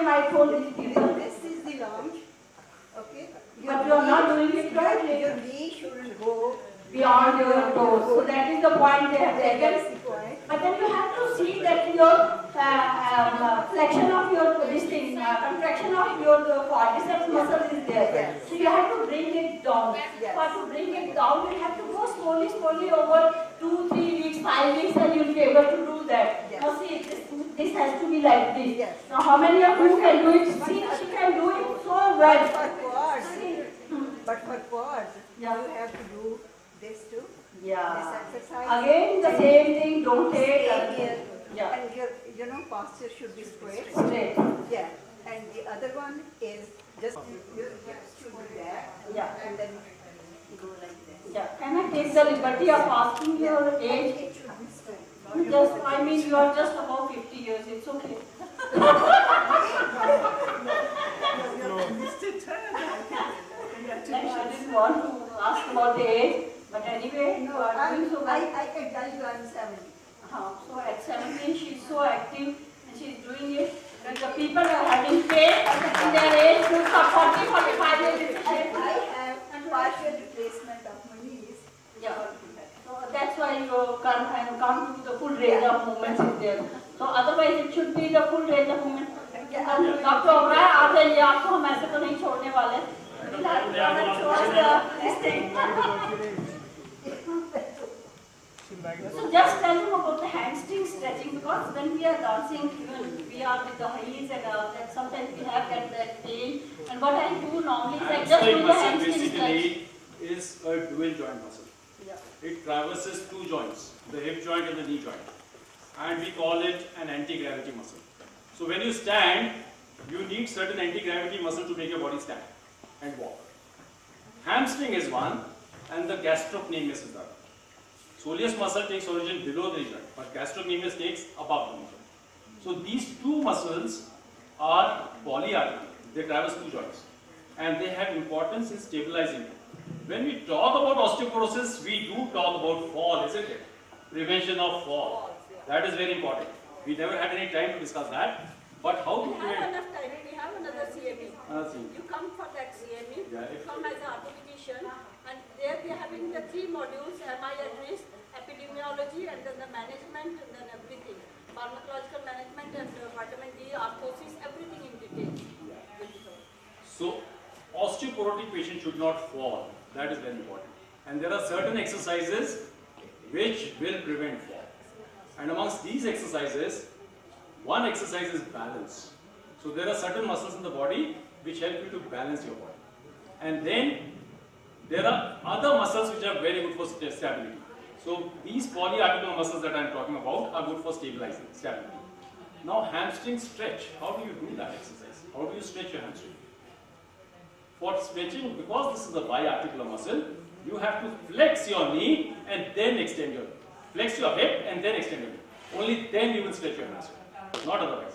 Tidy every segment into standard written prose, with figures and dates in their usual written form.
time I told these people. This is the lounge. Okay. But you are not doing it correctly. Your knee shouldn't go Beyond your toes. So that is the point they have taken. That's the point. But then you have to see that your flexion of your contraction of your quadriceps muscle is there. Yes. So you have to bring it down. Yes. For to bring it down, you have to go slowly over 2, 3 weeks, 5 weeks, and you'll be able to do that. Yes. Now see, this has to be like this. Yes. Now how many of you can do it? See, she can do it so But well. for quads, Yeah. you have to do this too. Yeah. This exercise. Again, the same thing. Don't take. Stay here. Yeah. And your posture should be straight. Straight. Yeah. And the other one is just you should do that. Yeah. And then you go like this. Yeah. Can I take the liberty of asking your age? It should be straight. I mean, you are just about 50 years. It's okay. I didn't want to ask about the age, but anyway, you are doing so well. I can tell you I'm 70. So at 17, she's so active and she's doing it. And the people are having faith in their age groups of 40, 45 years. I have partial replacement of my knees. Yeah. So that's why you come to the full range of movements in there. So otherwise it should be the full range of movement. Doctor Oberoi आ जाइए, आपको हम ऐसे तो नहीं छोड़ने वाले. So just tell him about the hamstring stretching, because when we are dancing, even we are with the heels and that sometimes we have that pain. And what I do normally is I just do the hamstring stretch. Basically is a dual joint muscle. Yeah. It traverses two joints, the hip joint and the knee joint, and we call it an anti-gravity muscle. So when you stand, you need certain anti-gravity muscle to make your body stand and walk. Hamstring is one, and the gastrocnemius is the other. Soleus muscle takes origin below the knee joint, but gastrocnemius takes above the knee joint. So these two muscles are polyarticular. They traverse two joints, and they have importance in stabilizing it. When we talk about osteoporosis, we do talk about fall, isn't it? Prevention of fall. That is very important. We never had any time to discuss that. But how to We have prevent? enough time. We have another CME. See. You come for that CME. Yeah, You come as an orthopedician, and there we are having the 3 modules: MI at risk, epidemiology, and then the management, and then everything. Pharmacological management and vitamin D, orthosis, everything in detail. So, osteoporotic patient should not fall. That is very important. And there are certain exercises which will prevent fall. And amongst these exercises, one exercise is balance. So there are certain muscles in the body which help you to balance your body. And then there are other muscles which are very good for stability. So these polyarticular muscles that I am talking about are good for stabilizing, stability. Now hamstring stretch. How do you do that exercise? How do you stretch your hamstring? For stretching, because this is a biarticular muscle, you have to flex your knee and then extend your knee. Flex your hip and then extend your knee. Only then you will stretch your hamstring. Not otherwise.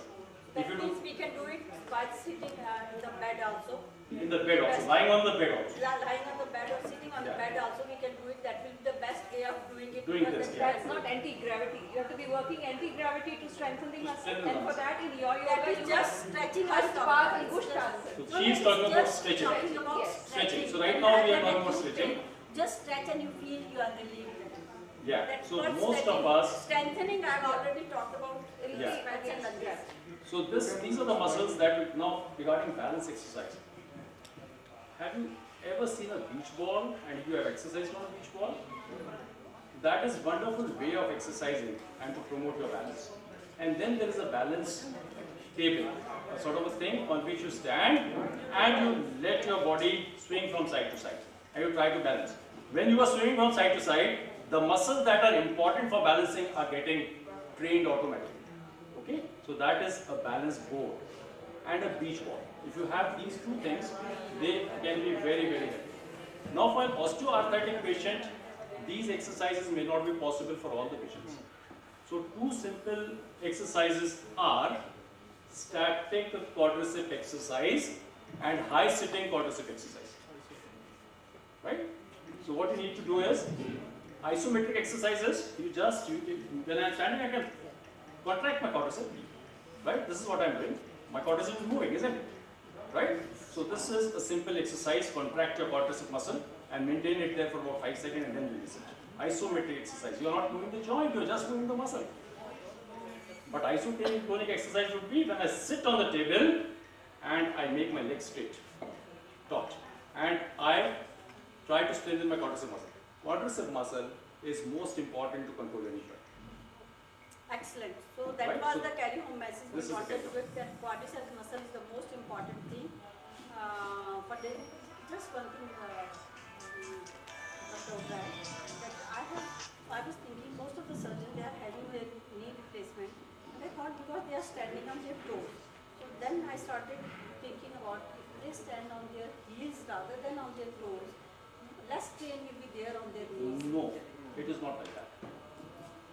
That If you means do we can do it while sitting in the bed also. in the bed also, lying on the bed also. Lying on the bed or sitting on the Yeah. bed also we can do it. That will be the best way of doing it. Doing because this, then That's not anti-gravity. You have to be working anti-gravity to strengthen the muscle. strengthen the And for muscle. that, in your That yoga, is you just have stretching. Hastapad and Ushtrasana. So she is talking about stretching. Talking about Yes. Stretching. So stretching. right now we are And talking when about you stretching. Just stretch and you feel you are relieved. Yeah. That's So what most stretching. of us, Strengthening, I've already talked about in the Yeah. stretch and like this. so these are the muscles that we, now regarding balance exercise. Have you ever seen a beach ball and you have exercised on a beach ball? That is wonderful way of exercising and to promote your balance. And then there is a balance table, a sort of a thing on which you stand and you let your body swing from side to side and you try to balance. When you are swinging from side to side, the muscles that are important for balancing are getting trained automatically. Okay? So that is a balance board and a beach ball. If you have these two things, they can be very, very helpful. Now for an osteoarthritic patient, these exercises may not be possible for all the patients. So two simple exercises are static quadricep exercise and high sitting quadricep exercise. Right? So what you need to do is isometric exercises. When I am standing, I can contract my quadricep. Right? This is what I am doing. my quadricep is moving, isn't it? Right? So this is a simple exercise. Contract your quadricep muscle and maintain it there for about 5 seconds and then release it. Isometric exercise. You are not moving the joint, you are just moving the muscle. But isotonic exercise would be when I sit on the table and I make my legs straight, taut, and I try to strengthen my quadricep muscle. Quadricep muscle is most important to control any joint. Excellent. So that Right, was so the carry home message we this is the wanted to carry give, that quadricep muscle is the most important thing. But then just one thing, Dr. O'Brien, that I was thinking most of the surgeons, they are having their knee replacement, and I thought because they are standing on their toes. So then I started thinking about if they stand on their heels rather than on their toes, less strain will be there on their knees. No, it is not like that.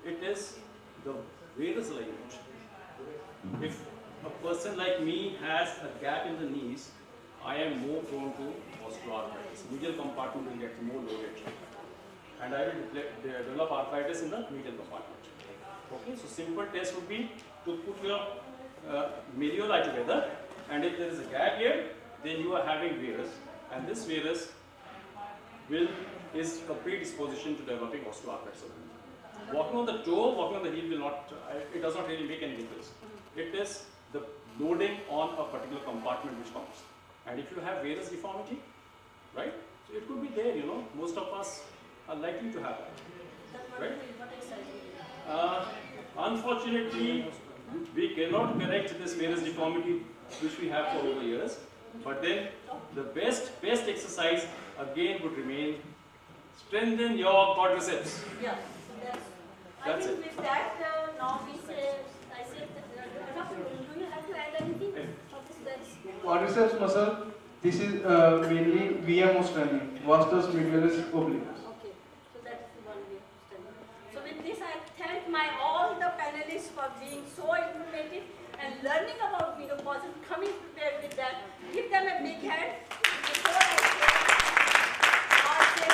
It is the varus ligament. If a person like me has a gap in the knees, I am more prone to osteoarthritis. Medial compartment will get more loaded. And I will develop arthritis in the medial compartment. Okay, so simple test would be to put your malleoli together, and if there is a gap here, then you are having varus, and this varus is a predisposition to developing osteoarthritis. Walking on the toe, walking on the heel will not, it does not really make any difference. It is the loading on a particular compartment which counts. And if you have varus deformity, right, so it could be there, you know, most of us are likely to have that. Then what Right. do we- what exercise do we do? Unfortunately, we cannot correct this varus deformity which we have for over years. But then the best exercise again would remain strengthen your quadriceps. Yeah, so I That's think it. with that, now we say, I said, Doctor, do you have to add anything for this test? Quadriceps muscle, this is mainly VMO training, vastus medialis obliquus. Okay, so that's the one way to study. So with this, I thank all the panelists for being so informative and learning about menopause and coming prepared with that. Give them a big hand. Before I say,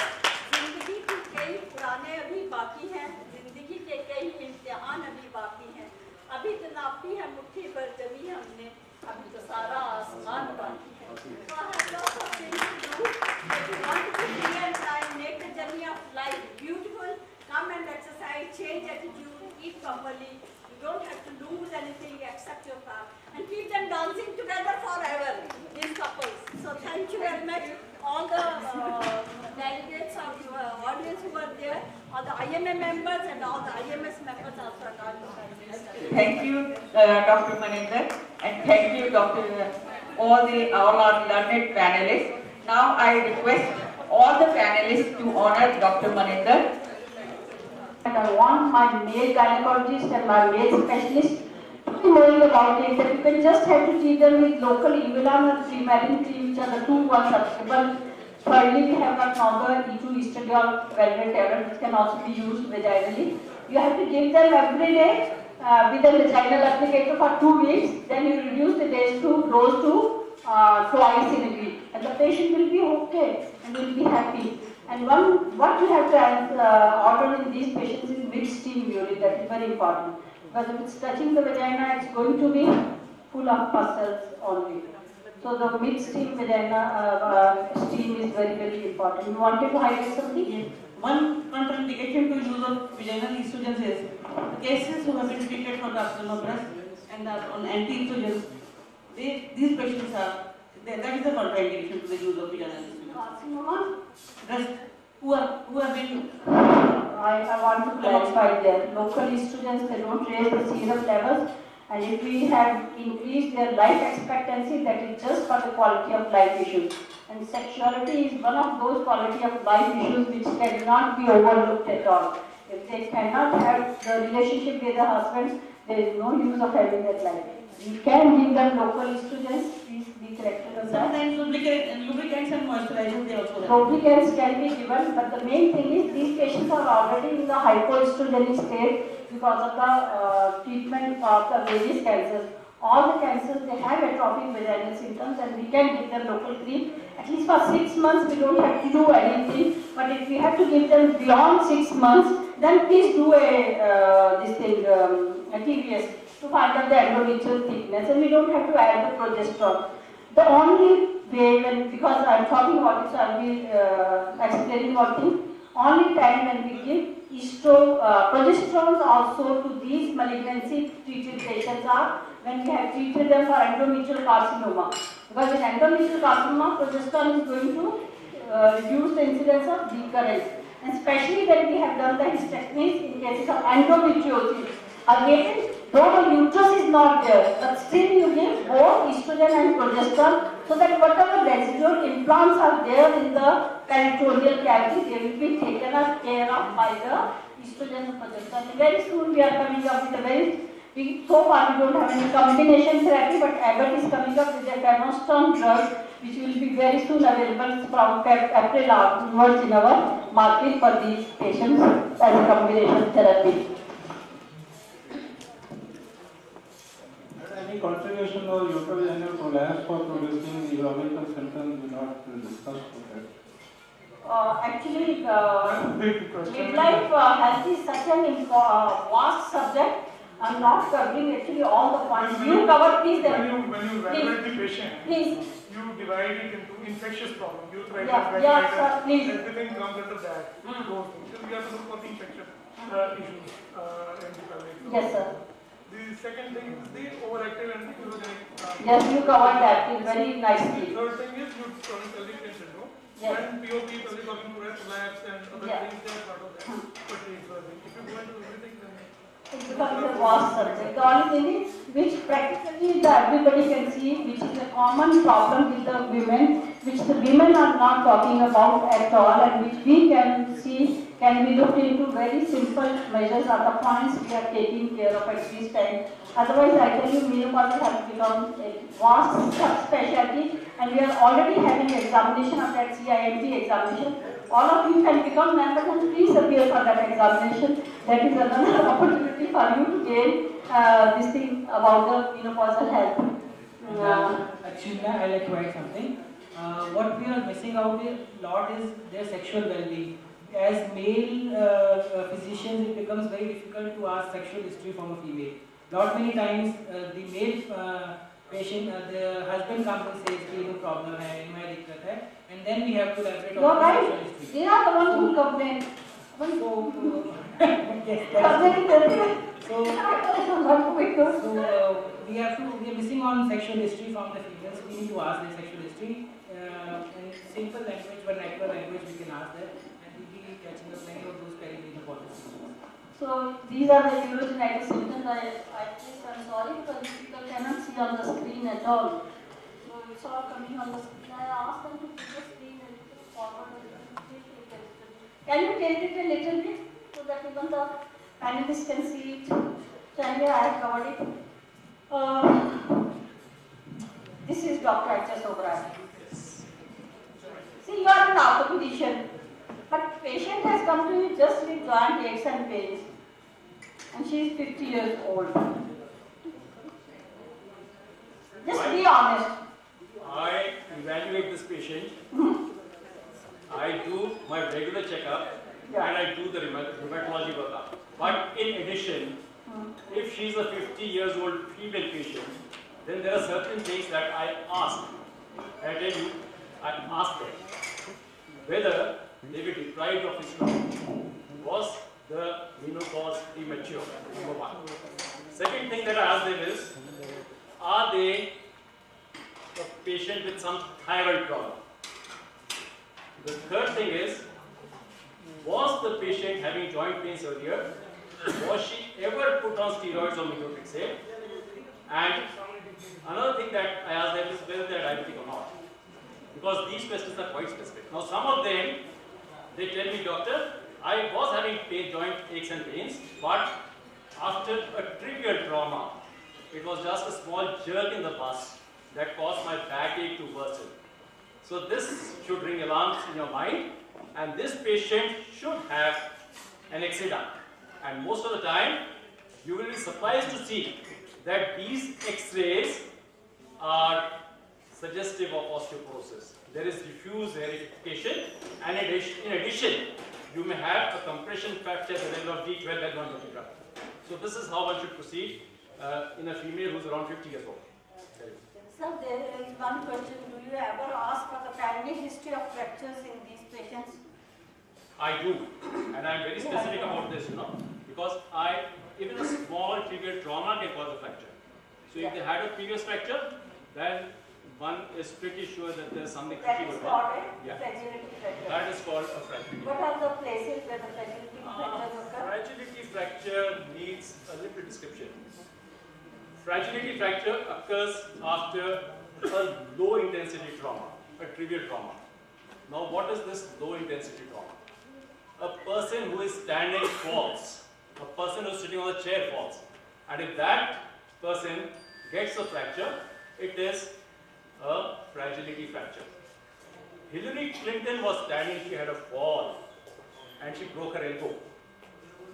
जिंदगी की कई पुराने अभी बाकी हैं, जिंदगी के कई इम्तिहान अभी बाकी हैं, अभी तो नापी है मुट्ठी पर जमी हमने, अभी तो सारा आसमान बाकी है. So I have lots of things to do. If you want to be and try and make the journey of life beautiful, come and exercise, change attitude, eat properly. You don't have to lose anything except your path, and keep them dancing together forever, these couples. So thank you very much, all the delegates of your audience who were there, all the IMA members and all the IMS members also are going. Thank you, Dr. Maninder, and thank you, all our learned panelists. Now I request all the panelists to honor Dr. Maninder. And I want my male gynecologist and my male specialist to be knowing about it, that you can just have to treat them with local Evilan or Trimarin cream, which are the two ones applicable. Thirdly, we have got now the E2 estradiol velvet tablet, which can also be used vaginally. You have to give them every day with a vaginal applicator for 2 weeks. Then you reduce the dose to twice in a week, and the patient will be okay and will be happy. And what you have to order in these patients is mid-stream urine. That is very important, because if it's touching the vagina, it's going to be full of pus cells only. So the mid-stream vagina stream is very, very important. You wanted to highlight something? Yes. One contraindication to use of vaginal estrogens is the cases who have been treated for carcinoma breast and are on anti-estrogens. These patients are, that is the contraindication to the use of vaginal estrogens. Carcinoma? Breast who have been. I want to clarify there. Local estrogens, they don't raise the serum levels, and if we have increased their life expectancy, that is just for the quality of life issues. And sexuality is one of those quality of life issues which cannot be overlooked at all. If they cannot have the relationship with the husband, there is no use of having that life. We can give them local estrogens. Please be corrected on that. Sometimes lubricants and moisturizers they also have. Lubricants can be given, but the main thing is these patients are already in the hypoestrogenic state because of the treatment of the various cancers. All the cancers, they have atrophic vaginal symptoms, and we can give them local cream. At least for 6 months, we don't have to do anything. But if we have to give them beyond 6 months, then please do a TVS. to find out the endometrial thickness, and we don't have to add the progesterone. The only way, because I'm talking about it, so I'll be explaining one thing. Only time when we give progesterones also to these malignancy treated patients are when we have treated them for endometrial carcinoma. Because in endometrial carcinoma, progesterone is going to reduce the incidence of recurrence. And especially when we have done the hysterectomies in cases of endometriosis. Again, though the uterus is not there, but still you give both estrogen and progesterone so that whatever residual implants are there in the peritoneal cavity, they will be taken care of by the estrogen and progesterone. Very soon we are coming up with a so far we don't have any combination therapy, but Abbott is coming up with a phenoston drug which will be very soon available from April onwards in our market for these patients as a combination therapy. Any contribution or uterine prolapse for producing urological symptoms do not discuss that. Actually, midlife health is such an vast subject. I'm not covering actually all the points. You cover, please. When you evaluate the patient, please. You divide it into infectious problems. Urethritis, everything comes under that. Because we have to look for the infection issues in the pelvic. Yes, sir. The second thing is the overactive and the urogenic. Yes, you covered that very nicely. The third thing is chronic pelvic pain syndrome. Yes. And POP, pelvic organ prolapse, and other things, they are part of that. But if you go into everything, then it becomes a vast subject. The only thing is, which practically everybody can see, which is a common problem with the women, which the women are not talking about at all, and which we can see can be looked into very simple measures are the points we are taking care of at this time. Otherwise, I tell you, menopause has become a vast subspecialty, and we are already having examination of that CIMT examination. All of you can become members and please appear for that examination. That is another opportunity for you to gain this thing about the menopausal health. Actually, I like to add something. What we are missing out a lot is their sexual well-being. As male physicians, it becomes very difficult to ask sexual history from a female. Not many times the male patient, the husband comes and says, "There is no problem, and then we have to elaborate on the sexual history. They are the ones who complain. We are missing on sexual history from the females. We need to ask their sexual history in simple language, vernacular language. We can ask them, and we'll be catching up many of those perimenopause symptoms. So these are the urogenital symptoms. I'm sorry because people cannot see on the screen at all. So it's all coming on the screen. I asked them to put the screen a little forward. Can you take it a little bit so that even the panelists can see it? So anyway, I have covered it. This is Dr. H.S. O'Brien. See, you are an orthopedician, but patient has come to you just with joint aches and pains, and she is 50 years old. Just be honest. I evaluate this patient. I do my regular checkup and I do the rheumatology workup. But in addition, if she's a 50 years old female patient, then there are certain things that I ask. I tell you, I ask them whether they were deprived of estrogen. Was the menopause premature? Number one. Second thing that I ask them is, are they a patient with some thyroid problem? The third thing is, was the patient having joint pains earlier? Was she ever put on steroids or methotrexate? And another thing that I ask them is whether they are diabetic or not. Because these questions are quite specific. Now some of them, they tell me, doctor, I was having joint aches and pains, but after a trivial trauma, it was just a small jerk in the bus that caused my backache to worsen. So this should ring alarms in your mind, and this patient should have an accident. And most of the time, you will be surprised to see that these X-rays are suggestive of osteoporosis. There is diffuse verification, and in addition, you may have a compression fracture at the level of D12 L1 vertebra. So this is how one should proceed. in a female who's around 50 years old? Sir, there is one question. Do you ever ask for the family history of fractures in these patients? I do, and I'm very specific about this, because even a small trivial trauma can cause a fracture. So if they had a previous fracture, then one is pretty sure that there's something That tricky is going called on. a Yeah. fragility fracture. That is called a fragility. What are the places where the fragility fractures occur? Fragility fracture needs a little description. Fragility fracture occurs after a low intensity trauma, a trivial trauma. Now what is this low intensity trauma? A person who is standing falls, a person who is sitting on a chair falls, and if that person gets a fracture, it is a fragility fracture. Hillary Clinton was standing, she had a fall, and she broke her elbow.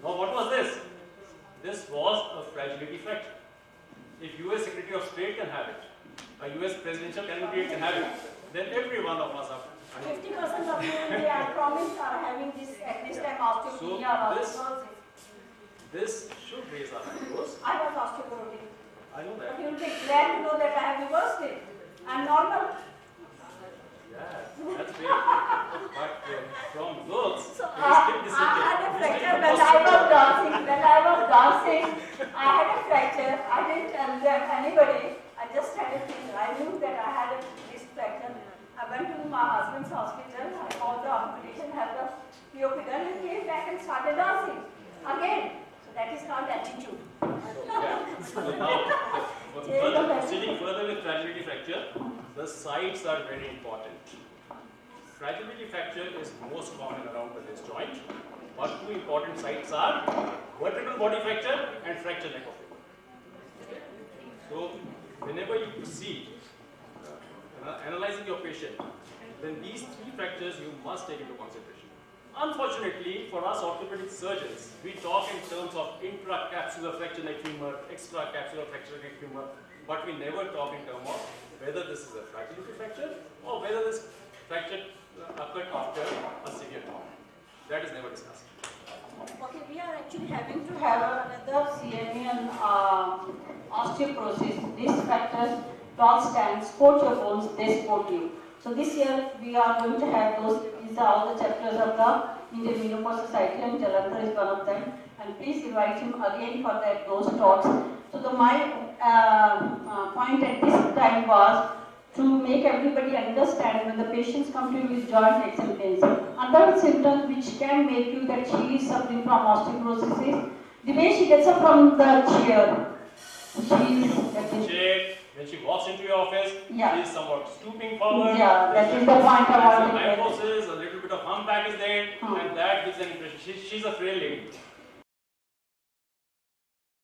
Now what was this? This was a fragility fracture. If US Secretary of State can have it, a US presidential candidate can have it, then every one of us are. 50% of you in the province are having this at this time osteopenia or osteoporosis. This should raise our eyebrows. I was osteoporotic. I know But that. you will be glad to know that I have reversed it. I'm normal. Yeah, that's great. But from looks, So it is still I had a fracture disintegrated. when I was dancing. When I was dancing, I had a fracture. I didn't tell them anybody. I just had a feeling. I knew that I had a wrist fracture. I went to my husband's hospital. I called the operation, had the POP done, and came back and started dancing again. So that is called attitude. Yeah. So now, proceeding further with fragility fracture, the sites are very important. Fragility fracture is most common around the wrist joint, but two important sites are vertebral body fracture and fracture neck of hip. So, whenever you see analyzing your patient, then these three fractures you must take into consideration. Unfortunately, for us orthopedic surgeons, we talk in terms of intracapsular fracture neck femur, extracapsular fracture neck femur, but we never talk in terms of whether this is a fragility fracture or whether this fracture occurred after a severe trauma. That is never discussed. Okay, we are actually having to have another CME on osteoporosis. These factors, tall stand, support your bones, they support you. So this year we are going to have those, these are all the chapters of the Indian Menopause Society, and Jalandhar is one of them. And please invite him again for those talks. So my point at this time was to make everybody understand when the patients come to you with joint aches and pains. Other symptoms which can make you that she is suffering from osteoporosis is the way she gets up from the chair. When she walks into your office, yeah. she is somewhat stooping forward. Yeah, that is the point I wanted to make. A little bit of humpback is there, and that gives an impression. She's a frail lady.